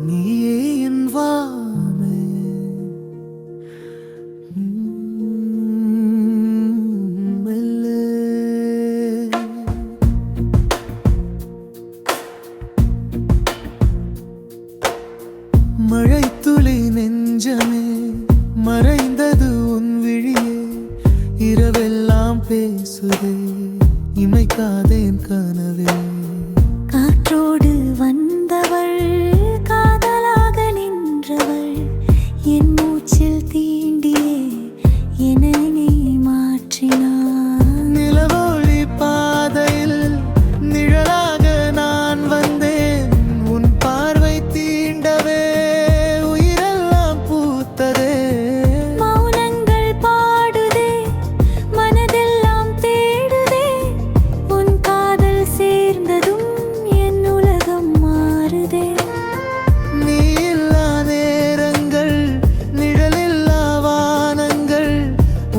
நீயே என் வாமே மெல்ல மழைத்துளி நெஞ்சமே மறைந்தது உன் விழியே இரவெல்லாம் பேசுதே இமைக்காதேன் கனவே காற்றோடு வந்தவள் காதலாக நின்றவள் என் மூச்சில் தீண்டியே என்னை மாற்றினாள். நிலவொளி பாதையில் நிழலாக நான் வந்தேன் உன் பார்வை தீண்டவே உயிரெல்லாம் பூத்ததே மௌனங்கள் பாடுதே மனதெல்லாம் தேடுதே உன் காதல் சேர்ந்ததும் என் உலகம் மாறுதே. நீ இல்லா நேரங்கள் நிழலில்லா வானங்கள்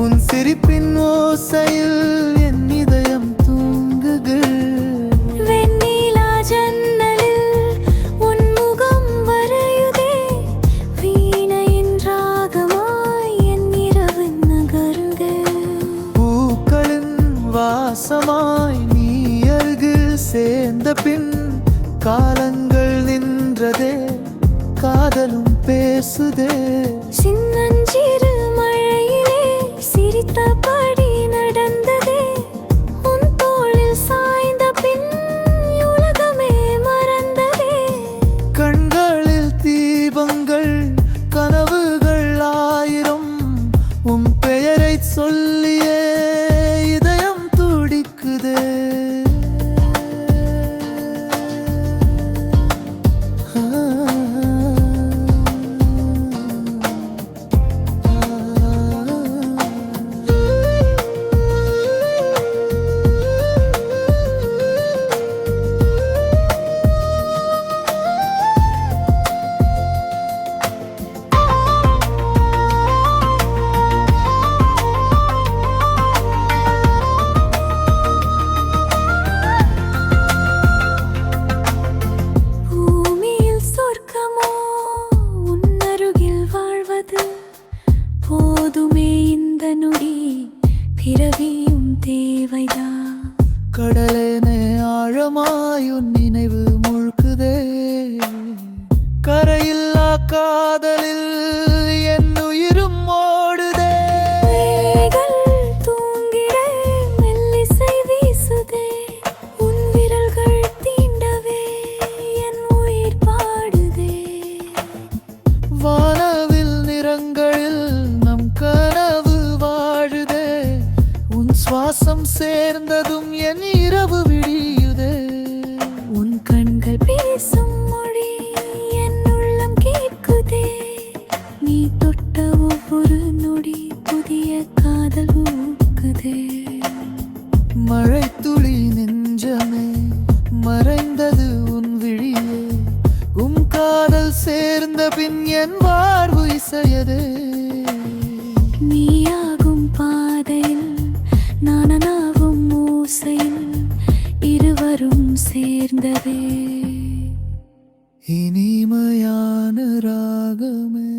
உன் சிரிப்பின் ஓசையில் என் இதயம் தூங்குது வெண்ணிலா ஜன்னலில் உன் முகம் வரையுதே வீணையின் ராகமாய் என் இரவு நகருதே. பூக்களின் வாசமாய் நீ அருகில் சேர்ந்த பின் காலங்கள் நின்றதே காதலும் பேசுதே சின்னஞ்சிறு மழையிலே சிரித்தபடி நடந்ததே உன் தோளில் சாய்ந்த பின் உலகமே மறந்ததே. கண்களில் தீபங்கள் கனவுகள் ஆயிரம் உன் பெயரை சொல்லியே இதயம் துடிக்குதே பூமியில் சொர்க்கமோ உன் அருகில் வாழ்வது போதுமே இந்த நொடி பிறவியும் தேவைதான். கடலேனே ஆழமாயுன் நினைவு முழுக்குதே கரையில்லா காதலில் என் உயிரும் ஓடுதே வேகள் தூங்கிட மெல்லிசை வீசுதே உன் விரல்கள் தீண்டவே என் உயிர் பாடுதே. வானவில் நிறங்களில் நம் கனவு வாழுதே உன் சுவாசம் சேர்ந்ததும் என் இரவு விடியுதே உன் கண்கள் பேசும் மொழி என் உள்ளம் கேட்குதே நீ தொட்ட ஒவ்வொரு நொடி புதிய காதல் ஊக்குதே. மழைத்துளி நெஞ்சமே மறைந்தது உன் விழியே உன் காதல் சேர்ந்த பின் என் வாழ்வு இசையதே நீயாகும் பாதையில் நானாகும் ஓசையில் இருவரும் சேர்ந்ததே இனிமையான ராகமே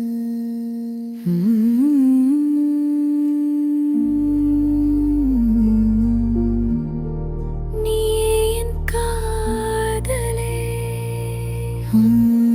நீயே என் காதலே. Hmm.